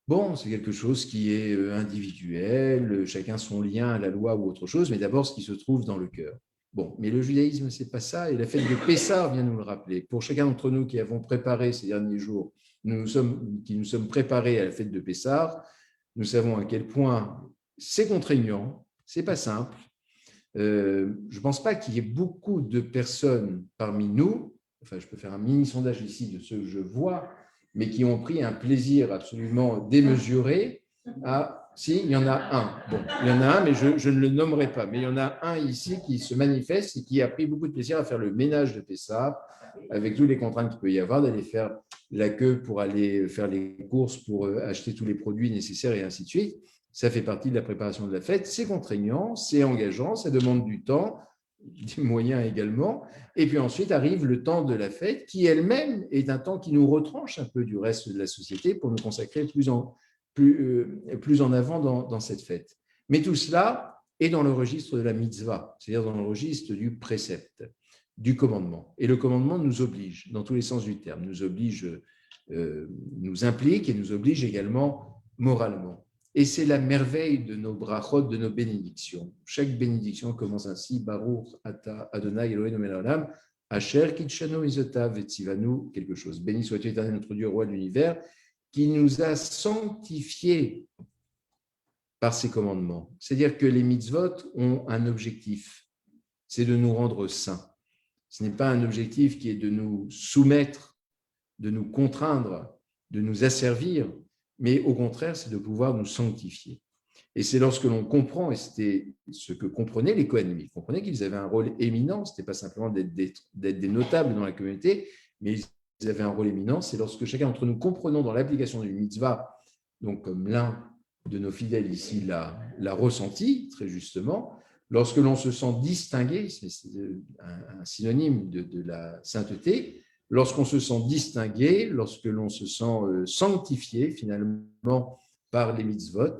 bon, c'est quelque chose qui est individuel, chacun son lien à la loi ou autre chose, mais d'abord ce qui se trouve dans le cœur. Bon, mais le judaïsme, c'est pas ça, et la fête de Pessah vient nous le rappeler. Pour chacun d'entre nous qui avons préparé ces derniers jours, qui nous sommes préparés à la fête de Pessah, nous savons à quel point c'est contraignant, c'est pas simple. Je ne pense pas qu'il y ait beaucoup de personnes parmi nous, enfin je peux faire un mini sondage ici de ceux que je vois, mais qui ont pris un plaisir absolument démesuré à… Si, il y en a un. Bon, il y en a un, mais je ne le nommerai pas. Mais il y en a un ici qui se manifeste et qui a pris beaucoup de plaisir à faire le ménage de Pessah, avec toutes les contraintes qu'il peut y avoir, d'aller faire la queue pour aller faire les courses, pour acheter tous les produits nécessaires et ainsi de suite. Ça fait partie de la préparation de la fête. C'est contraignant, c'est engageant, ça demande du temps, des moyens également. Et puis ensuite arrive le temps de la fête, qui elle-même est un temps qui nous retranche un peu du reste de la société pour nous consacrer plus en avant dans cette fête. Mais tout cela est dans le registre de la mitzvah, c'est-à-dire dans le registre du précepte, du commandement. Et le commandement nous oblige, dans tous les sens du terme, nous oblige, nous implique et nous oblige également moralement. Et c'est la merveille de nos brachot, de nos bénédictions. Chaque bénédiction commence ainsi, Baruch ata Adonai Eloheinu melech haolam, Asher kitshanu mitzvotav vetzivanu, quelque chose. Béni sois-tu, éternel, notre Dieu, roi de l'univers, qui nous a sanctifiés par ses commandements. C'est-à-dire que les mitzvot ont un objectif, c'est de nous rendre saints. Ce n'est pas un objectif qui est de nous soumettre, de nous contraindre, de nous asservir, mais au contraire, c'est de pouvoir nous sanctifier. Et c'est lorsque l'on comprend, et c'était ce que comprenaient les Kohanim, ils comprenaient qu'ils avaient un rôle éminent, ce n'était pas simplement d'être des notables dans la communauté, mais ils avaient un rôle éminent, c'est lorsque chacun d'entre nous comprenons dans l'application du mitzvah, donc comme l'un de nos fidèles ici l'a ressenti, très justement, lorsque l'on se sent distingué, c'est un synonyme de la sainteté, lorsqu'on se sent distingué, lorsque l'on se sent sanctifié finalement par les mitzvot,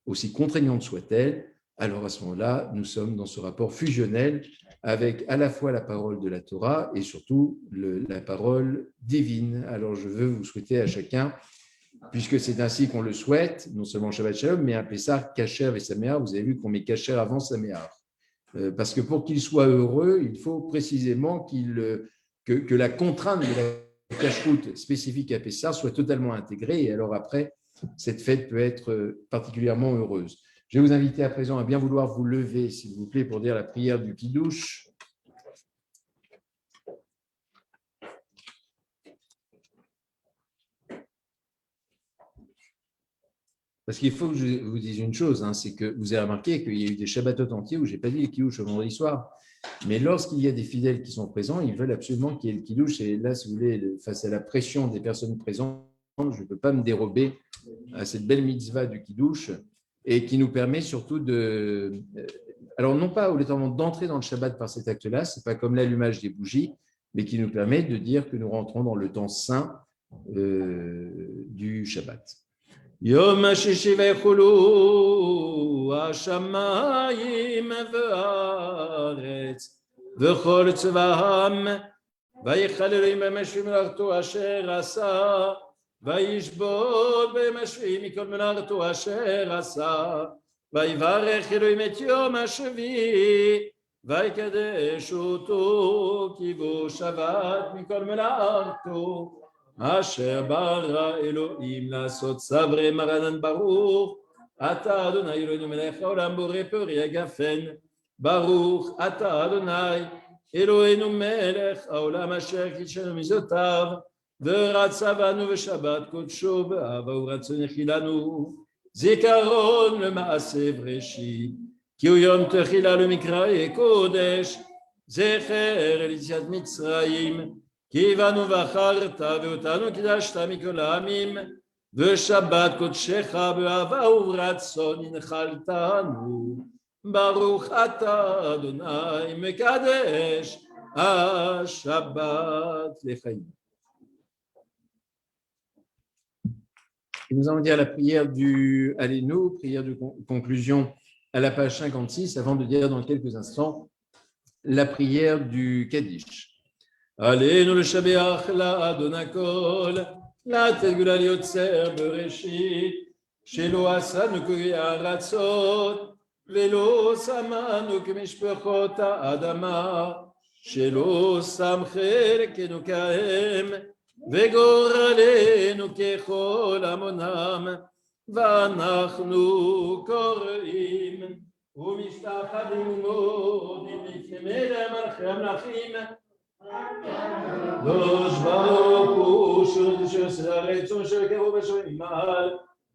aussi contraignantes soient-elles, alors à ce moment-là, nous sommes dans ce rapport fusionnel avec à la fois la parole de la Torah et surtout la parole divine. Alors je veux vous souhaiter à chacun, puisque c'est ainsi qu'on le souhaite, non seulement Shabbat Shalom, mais un Pessah Kacher et Saméar. Vous avez vu qu'on met Kacher avant Saméar. Parce que pour qu'il soit heureux, il faut précisément que la contrainte de la cache-route spécifique à Pessah soit totalement intégrée. Et alors après, cette fête peut être particulièrement heureuse. Je vais vous inviter à présent à bien vouloir vous lever, s'il vous plaît, pour dire la prière du Kiddush. Parce qu'il faut que je vous dise une chose, hein, c'est que vous avez remarqué qu'il y a eu des Shabbatot entiers où je n'ai pas dit les kidouches au vendredi soir. Mais lorsqu'il y a des fidèles qui sont présents, ils veulent absolument qu'il y ait le kidouche. Et là, si vous voulez, face à la pression des personnes présentes, je ne peux pas me dérober à cette belle mitzvah du kidouche et qui nous permet surtout de… Alors, non pas obligatoirement d'entrer dans le Shabbat par cet acte-là, ce n'est pas comme l'allumage des bougies, mais qui nous permet de dire que nous rentrons dans le temps saint du Shabbat. יום השישי ויחולו השמיים והארץ וכל צבאם ויחל אלוהים ביום השביעי מלאכתו אשר עשה וישבות ביום השביעי מכל מלאכתו אשר עשה ויברך אלוהים את יום השביעי ויקדש אותו כי בו שבת מכל מלאכתו אשר ברא אלוהים לעשות סברי מרנן ברוך אתה אדוני אלוהינו מלך העולם בורא פרי יגפן ברוך אתה אדוני אלוהינו מלך העולם אשר קידשנו מזותיו ורצה בנו בשבת קודשו באהבה ורצון החילנו זיכרון למעשה בראשית כי הוא יום תחילה למקראי קודש זכר אל יציאת מצרים כי בנו בחרת ואותנו קידשת מכל העמים ושבת קודשך באהבה וברצון הנחלתנו ברוך אתה אדוני מקדש השבת לחיים. Nous allons dire la prière du Allélu, prière de conclusion à la page 56, avant de dire dans quelques instants la prière du Kaddish. עלינו לשבח לאדון הכל, לתת גאולה ליוצר בראשית, שלא עשנו כארצות, ולא שמנו כמשפחות האדמה, שלא שם חלקנו כהם, וגורלנו ככל המונם, ואנחנו קוראים ומשתחווים ומודים לפני מלך המלכים, קדוש ברוך הוא שעושה הרצון של קרוב ושל ממעל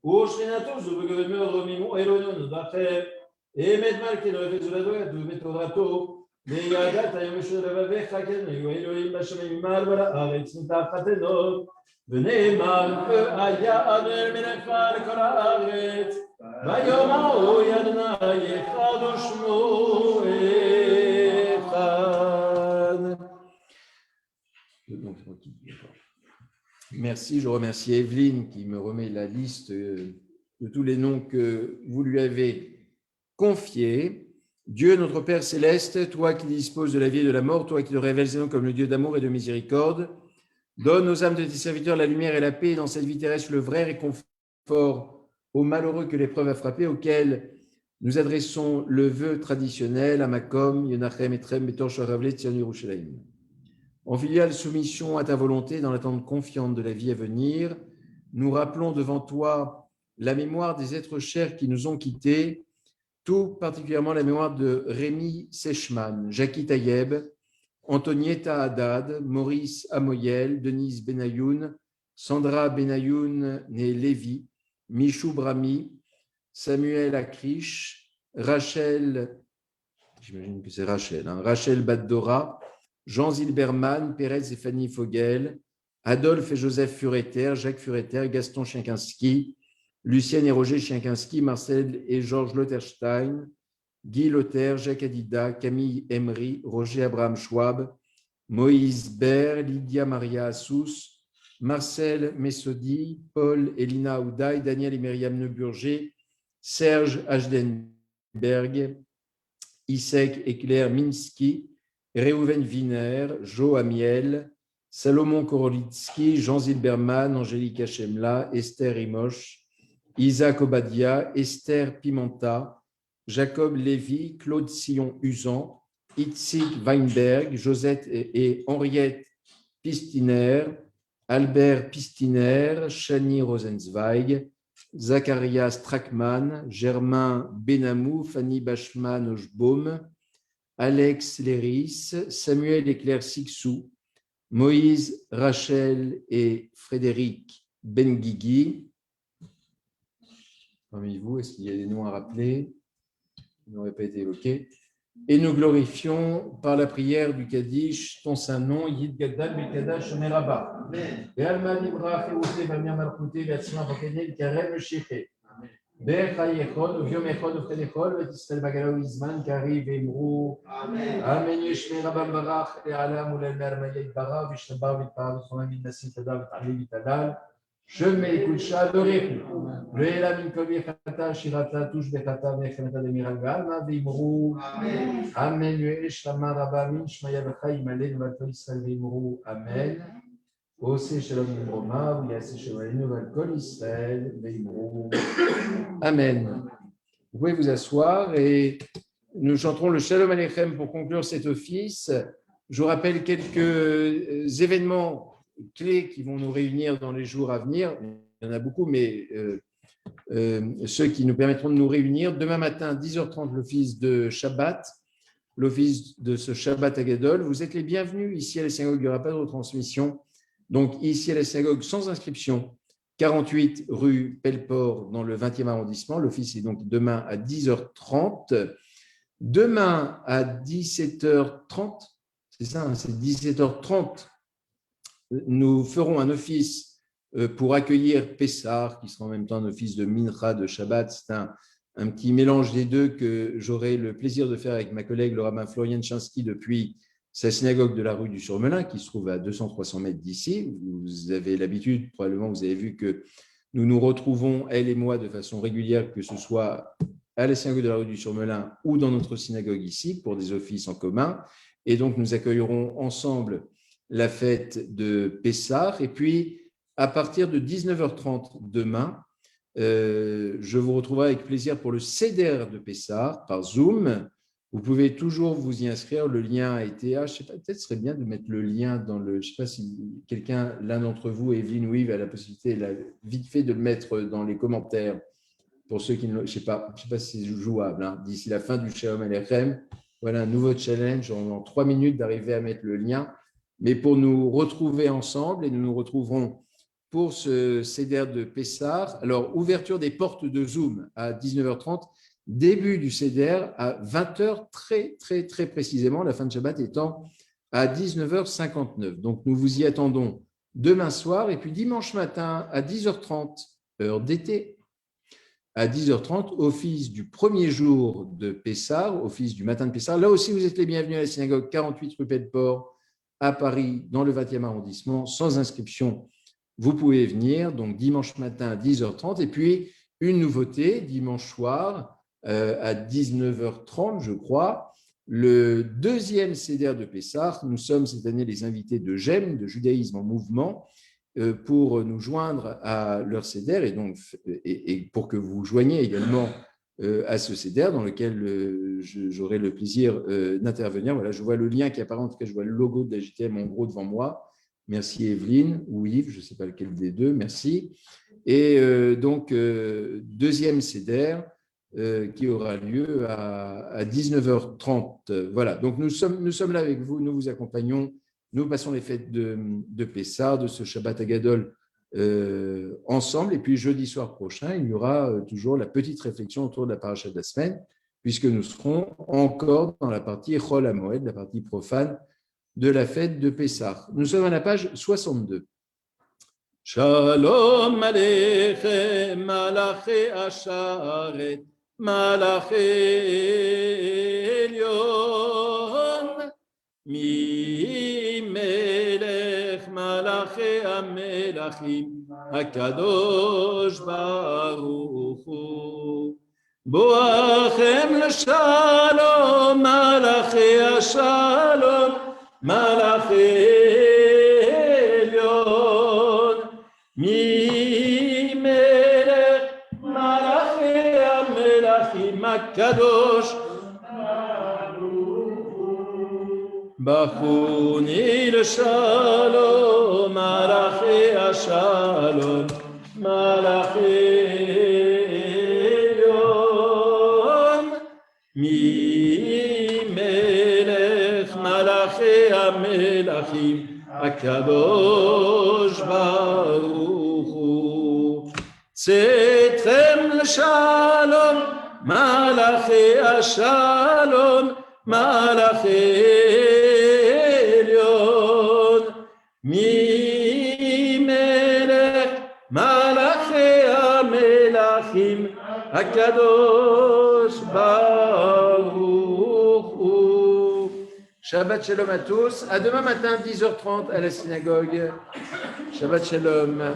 ושכינתו זו בגודל מרומים הוא אלוהינו נדחר אמת מלכנו וזולתו כתוב בתורתו וידעת היום של לבביך כן היו אלוהים בשמיים ממעל ולארץ מתחתנו ונאמר והיה אדוני מלך על כל הארץ ביום ההוא אדוני אחד ושמו אחד. Merci, je remercie Evelyne qui me remet la liste de tous les noms que vous lui avez confiés. Dieu, notre Père céleste, toi qui disposes de la vie et de la mort, toi qui te révèles comme le Dieu d'amour et de miséricorde, donne aux âmes de tes serviteurs la lumière et la paix, et dans cette vie terrestre le vrai réconfort aux malheureux que l'épreuve a frappé, auxquels nous adressons le vœu traditionnel, Amakom, Yonachem, Etrem, Betor, Sharavlet, Tzion, Yerushalayim. En filiale soumission à ta volonté, dans l'attente confiante de la vie à venir, nous rappelons devant toi la mémoire des êtres chers qui nous ont quittés, tout particulièrement la mémoire de Rémi Sechman, Jackie Tayeb, Antonietta Haddad, Maurice Amoyel, Denise Benayoun, Sandra Benayoun, née Lévy, Michou Brami, Samuel Akrish, Rachel, j'imagine que c'est Rachel, Rachel Baddora, Jean Zilberman, Pérez et Fanny Fogel, Adolphe et Joseph Fureter, Jacques Fureter, Gaston Chienkinski, Lucienne et Roger Chienkinski, Marcel et Georges Lotherstein, Guy Lother, Jacques Adida, Camille Emery, Roger Abraham Schwab, Moïse Baer, Lydia Maria Assous, Marcel Messodi, Paul Elina Oudaï, Daniel et Myriam Neuburger, Serge Ashdenberg, Isek et Claire Minsky, Réhouven Wiener, Jo Amiel, Salomon Korolitsky, Jean Zilberman, Angélique Hachemla, Esther Imoche, Isaac Obadia, Esther Pimenta, Jacob Lévy, Claude Sillon-Usan, Itzik Weinberg, Josette et Henriette Pistiner, Albert Pistiner, Shani Rosenzweig, Zacharia Strackman, Germain Benamou, Fanny Bachman-Oshbaum, Alex Léris, Samuel et Claire Sixou, Moïse, Rachel et Frédéric Benguigui, parmi vous? Est-ce qu'il y a des noms à rappeler qui n'auraient pas été évoqués? Et nous glorifions par la prière du Kaddish ton saint nom, Yid Gadal Bekadash Shomer Rabba. Et Alma Libra Féousé Bamia Malkouté, Yatsma Vakenel Karem Sheché. Becha Yechod, Viom Echod, Oftenechod, Vetistel Bagalo Izman, Kari Vemrou. Amen. Yeshme Rabban Barach, et Alam Oulel Mermayek Bara, Vishtabar Vitpar, Sonamin Nassim Tadal, Vitali Vitadal. Shemei Kulcha Dorechu. Le Elam Inkobi Chata, Shirata, Touche Bechata, Vechanata de Miragal, Vimrou. Amen. Yesh Lama Rabba, Min Shmaya Becha, Imalek, Vatol Israël Vimrou. Amen. Ose Shalom Roma, Yase Shalom Vatol Israël Vimrou. Amen. Vous pouvez vous asseoir et nous chanterons le Shalom Aleichem pour conclure cet office. Je vous rappelle quelques événements clés qui vont nous réunir dans les jours à venir. Il y en a beaucoup, mais ceux qui nous permettront de nous réunir. Demain matin, 10h30, l'office de Shabbat, l'office de ce Shabbat Agadol. Vous êtes les bienvenus ici à la synagogue. Il n'y aura pas de retransmission. Donc, ici à la synagogue, sans inscription, 48 rue Pelleport, dans le 20e arrondissement. L'office est donc demain à 10h30. Demain à 17h30, c'est ça, hein, c'est 17h30, nous ferons un office pour accueillir Pessah, qui sera en même temps un office de Mincha, de Shabbat. C'est un petit mélange des deux que j'aurai le plaisir de faire avec ma collègue le rabbin Florian Chansky depuis sa synagogue de la rue du Surmelin, qui se trouve à 200-300 mètres d'ici. Vous avez l'habitude, probablement vous avez vu que nous nous retrouvons, elle et moi, de façon régulière, que ce soit à la synagogue de la rue du Surmelin ou dans notre synagogue ici, pour des offices en commun. Et donc, nous accueillerons ensemble la fête de Pessah. Et puis, à partir de 19h30 demain, je vous retrouverai avec plaisir pour le Seder de Pessah par Zoom. Vous pouvez toujours vous y inscrire. Le lien a été… je sais pas, peut-être ce serait bien de mettre le lien dans le… Je ne sais pas si quelqu'un, l'un d'entre vous, Evelyne ou Yves, a la possibilité, vite fait, de le mettre dans les commentaires. Pour ceux qui ne… Je ne sais pas si c'est jouable. Hein. D'ici la fin du Shalom Aleichem, voilà un nouveau challenge en 3 minutes d'arriver à mettre le lien. Mais pour nous retrouver ensemble, et nous nous retrouverons pour ce Seder de Pessah. Alors, ouverture des portes de Zoom à 19h30, début du Seder à 20h, très précisément, la fin de Shabbat étant à 19h59. Donc, nous vous y attendons demain soir et puis dimanche matin à 10h30, heure d'été. À 10h30, office du premier jour de Pessah, office du matin de Pessah. Là aussi, vous êtes les bienvenus à la synagogue 48 rue Pelleport, à Paris, dans le 20e arrondissement, sans inscription. Vous pouvez venir, donc dimanche matin à 10h30. Et puis, une nouveauté, dimanche soir à 19h30, je crois, le deuxième Seder de Pessah. Nous sommes cette année les invités de GEM, de Judaïsme en mouvement, pour nous joindre à leur Seder et pour que vous joigniez également à ce Seder dans lequel j'aurai le plaisir d'intervenir. Voilà, je vois le lien qui apparaît, en tout cas je vois le logo de la JTM en gros devant moi. Merci Evelyne ou Yves, je ne sais pas lequel des deux, merci. Et donc, deuxième Seder qui aura lieu à 19h30. Voilà, donc nous sommes là avec vous, nous vous accompagnons. Nous passons les fêtes de Pessah, de ce Shabbat Agadol ensemble. Et puis jeudi soir prochain, il y aura toujours la petite réflexion autour de la paracha de la semaine, puisque nous serons encore dans la partie Chol HaMoed, la partie profane de la fête de Pessah. Nous sommes à la page 62. Shalom Aleichem, Malachi Asharet, Malachi Elyon, Melech Malachi Amelachim Hakadosh Baruch Hu Boachem L'Shalom Malachi Ashalom Malachi Elyon Melech Malachi Amelachim Hakadosh Bachuni l'shalom, malachi ashalom, malachi elyon, mi melech malachi amelachim, akadosh baruch hu, tzetrem Shalom, Malachi Shalom, Malachi Elyon, Mi Melech, Malachi HaMelachim, Akadosh Baruch Hu. Shabbat Shalom à tous. À demain matin, 10h30 à la synagogue. Shabbat Shalom.